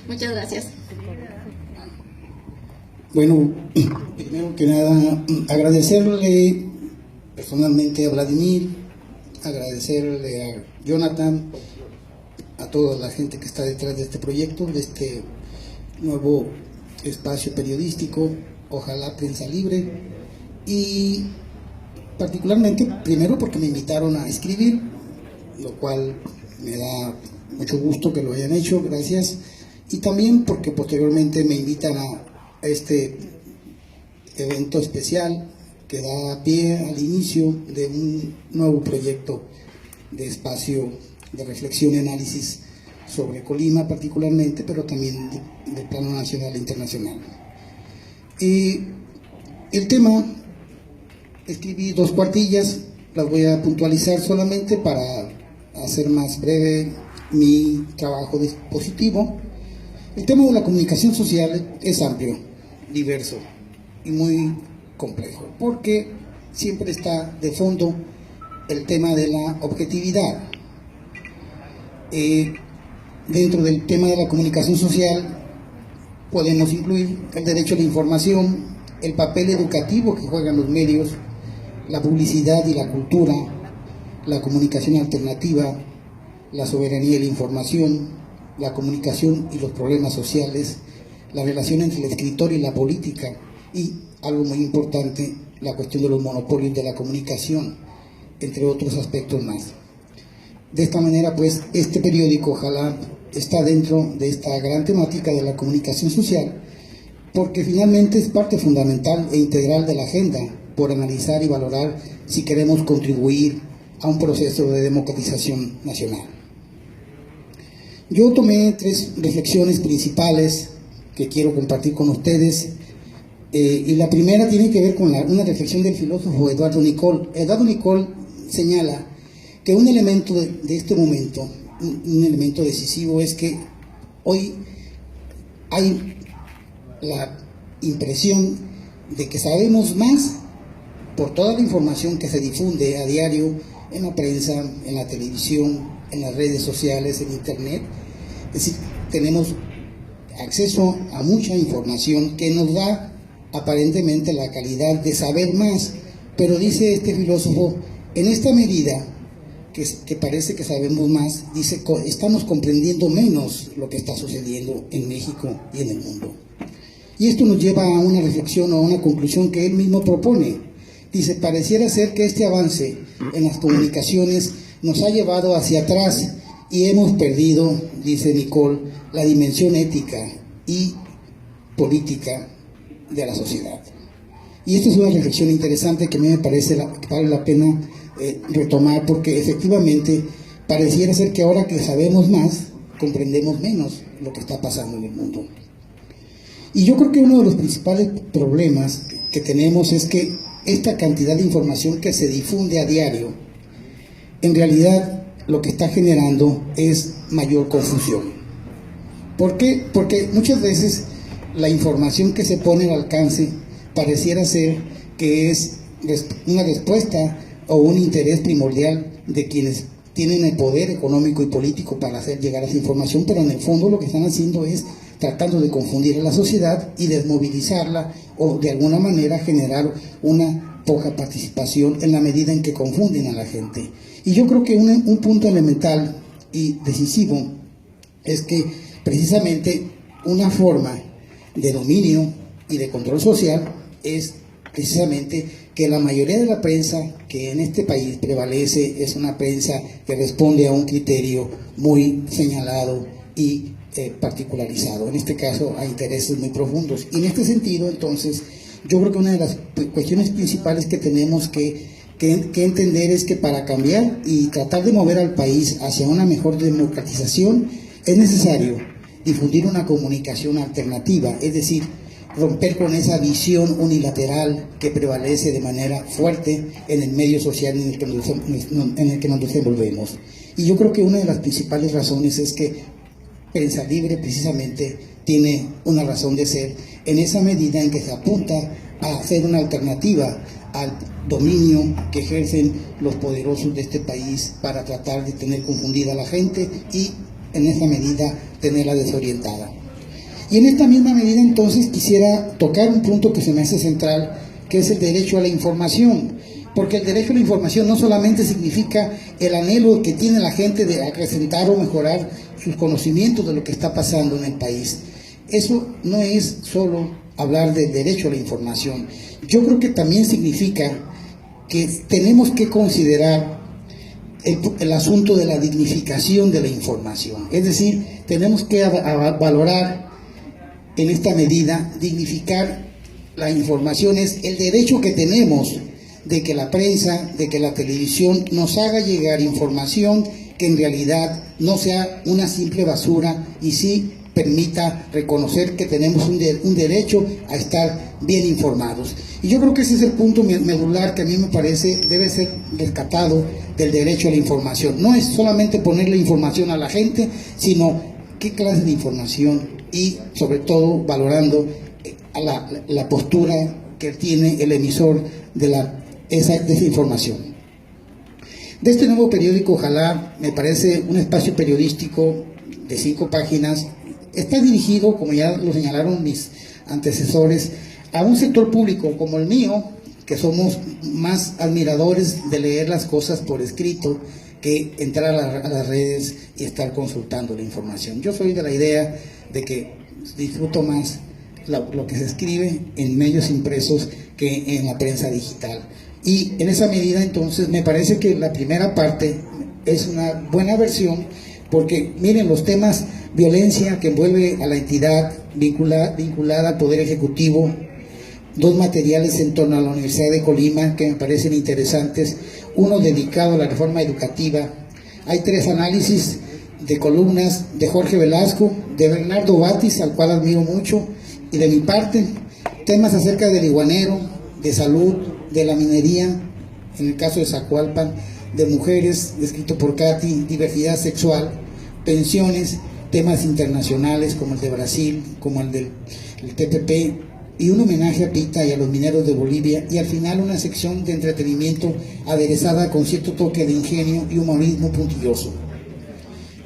Muchas gracias. Bueno, primero que nada, agradecerle personalmente a Vladimir, agradecerle a Jonathan, a toda la gente que está detrás de este proyecto, de este nuevo espacio periodístico, ojalá prensa libre, y particularmente, primero porque me invitaron a escribir, lo cual me da mucho gusto que lo hayan hecho, gracias, y también porque posteriormente me invitan a este evento especial que da pie al inicio de un nuevo proyecto de espacio de reflexión y análisis sobre Colima particularmente, pero también de plano nacional e internacional. El tema, escribí 2 cuartillas, las voy a puntualizar solamente para hacer más breve mi trabajo dispositivo. El tema de la comunicación social es amplio, diverso y muy complejo, porque siempre está de fondo el tema de la objetividad. Dentro del tema de la comunicación social podemos incluir el derecho a la información, el papel educativo que juegan los medios, la publicidad y la cultura, la comunicación alternativa, la soberanía y la información, la comunicación y los problemas sociales, la relación entre el escritor y la política y, algo muy importante, la cuestión de los monopolios de la comunicación, entre otros aspectos más. De esta manera, pues, este periódico ojalá está dentro de esta gran temática de la comunicación social, porque finalmente es parte fundamental e integral de la agenda por analizar y valorar si queremos contribuir a un proceso de democratización nacional. Yo tomé 3 reflexiones principales que quiero compartir con ustedes, y la primera tiene que ver con una reflexión del filósofo Eduardo Nicol. Eduardo Nicol señala que un elemento de este momento, un elemento decisivo, es que hoy hay la impresión de que sabemos más por toda la información que se difunde a diario en la prensa, en la televisión, en las redes sociales, en internet. Es decir, tenemos acceso a mucha información que nos da aparentemente la calidad de saber más, pero dice este filósofo, en esta medida que parece que sabemos más, dice, estamos comprendiendo menos lo que está sucediendo en México y en el mundo. Y esto nos lleva a una reflexión o a una conclusión que él mismo propone. Dice, pareciera ser que este avance en las comunicaciones nos ha llevado hacia atrás y hemos perdido, dice Nicol, la dimensión ética y política de la sociedad. Y esta es una reflexión interesante que a mí me parece que vale la pena retomar, porque efectivamente pareciera ser que ahora que sabemos más, comprendemos menos lo que está pasando en el mundo. Y yo creo que uno de los principales problemas que tenemos es que esta cantidad de información que se difunde a diario, en realidad lo que está generando es mayor confusión. ¿Por qué? Porque muchas veces la información que se pone al alcance pareciera ser que es una respuesta o un interés primordial de quienes tienen el poder económico y político para hacer llegar esa información, pero en el fondo lo que están haciendo es tratando de confundir a la sociedad y desmovilizarla o de alguna manera generar una poca participación en la medida en que confunden a la gente. Y yo creo que un punto elemental y decisivo es que precisamente una forma de dominio y de control social es precisamente que la mayoría de la prensa que en este país prevalece es una prensa que responde a un criterio muy señalado y particularizado, en este caso a intereses muy profundos. Y en este sentido, entonces, yo creo que una de las cuestiones principales que tenemos que entender es que para cambiar y tratar de mover al país hacia una mejor democratización es necesario difundir una comunicación alternativa, es decir, romper con esa visión unilateral que prevalece de manera fuerte en el medio social en el que nos desenvolvemos. Y yo creo que una de las principales razones es que Prensa Libre precisamente tiene una razón de ser en esa medida en que se apunta a hacer una alternativa al dominio que ejercen los poderosos de este país para tratar de tener confundida a la gente y en esta medida tenerla desorientada. Y en esta misma medida entonces quisiera tocar un punto que se me hace central, que es el derecho a la información, porque el derecho a la información no solamente significa el anhelo que tiene la gente de acrecentar o mejorar sus conocimientos de lo que está pasando en el país. Eso no es solo hablar del derecho a la información. Yo creo que también significa que tenemos que considerar el asunto de la dignificación de la información. Es decir, tenemos que valorar en esta medida, dignificar la información, es el derecho que tenemos de que la prensa, de que la televisión nos haga llegar información que en realidad no sea una simple basura y sí permita reconocer que tenemos un derecho a estar bien informados. Y yo creo que ese es el punto medular que a mí me parece debe ser rescatado del derecho a la información. No es solamente ponerle información a la gente, sino qué clase de información y sobre todo valorando la postura que tiene el emisor de esa información. De este nuevo periódico, ojalá, me parece un espacio periodístico de 5 páginas, está dirigido, como ya lo señalaron mis antecesores, a un sector público como el mío, que somos más admiradores de leer las cosas por escrito que entrar a las redes y estar consultando la información. Yo soy de la idea de que disfruto más lo que se escribe en medios impresos que en la prensa digital. Y en esa medida, entonces, me parece que la primera parte es una buena versión, porque miren, los temas violencia que envuelve a la entidad vinculada al Poder Ejecutivo, 2 materiales en torno a la Universidad de Colima que me parecen interesantes, uno dedicado a la reforma educativa, hay 3 análisis de columnas de Jorge Velasco, de Bernardo Batis, al cual admiro mucho, y de mi parte, temas acerca del iguanero, de salud, de la minería, en el caso de Zacualpan, de mujeres, escrito por Katy, diversidad sexual, pensiones, temas internacionales como el de Brasil, como el del TPP, y un homenaje a Pita y a los mineros de Bolivia, y al final una sección de entretenimiento aderezada con cierto toque de ingenio y humorismo puntilloso.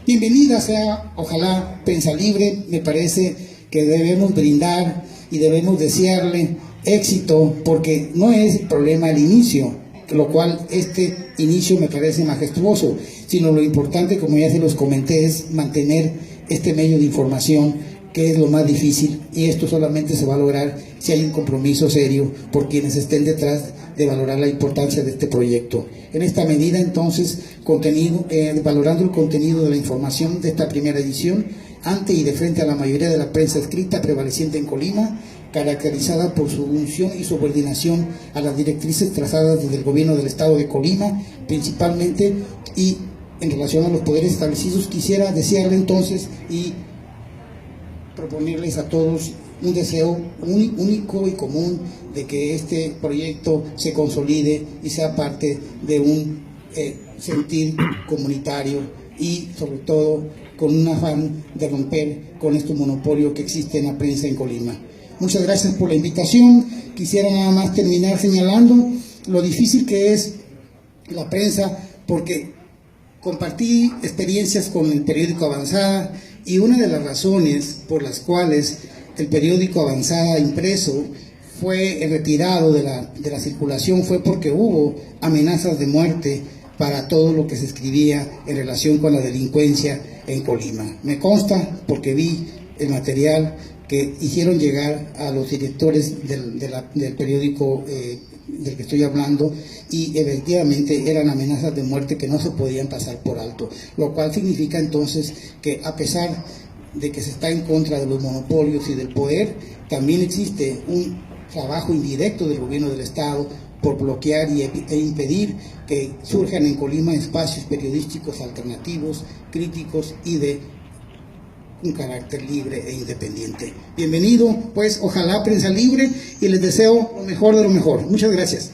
Bienvenida sea, ojalá, Prensa Libre. Me parece que debemos brindar y debemos desearle éxito, porque no es el problema el inicio, lo cual este inicio me parece majestuoso, sino lo importante, como ya se los comenté, es mantener este medio de información, que es lo más difícil, y esto solamente se va a lograr si hay un compromiso serio por quienes estén detrás de valorar la importancia de este proyecto. En esta medida, entonces, valorando el contenido de la información de esta primera edición, ante y de frente a la mayoría de la prensa escrita prevaleciente en Colima, caracterizada por su unción y subordinación a las directrices trazadas desde el gobierno del estado de Colima, principalmente, y en relación a los poderes establecidos, quisiera desearle entonces y proponerles a todos un deseo único y común de que este proyecto se consolide y sea parte de un sentir comunitario y sobre todo con un afán de romper con este monopolio que existe en la prensa en Colima. Muchas gracias por la invitación. Quisiera nada más terminar señalando lo difícil que es la prensa, porque compartí experiencias con el periódico Avanzada, y una de las razones por las cuales el periódico Avanzada impreso fue retirado de la circulación fue porque hubo amenazas de muerte para todo lo que se escribía en relación con la delincuencia en Colima. Me consta porque vi el material que hicieron llegar a los directores del periódico del que estoy hablando, y efectivamente eran amenazas de muerte que no se podían pasar por alto, lo cual significa entonces que a pesar de que se está en contra de los monopolios y del poder, también existe un trabajo indirecto del gobierno del estado por bloquear e impedir que surjan en Colima espacios periodísticos alternativos, críticos y de un carácter libre e independiente. Bienvenido, pues, ojalá Prensa Libre, y les deseo lo mejor de lo mejor. Muchas gracias.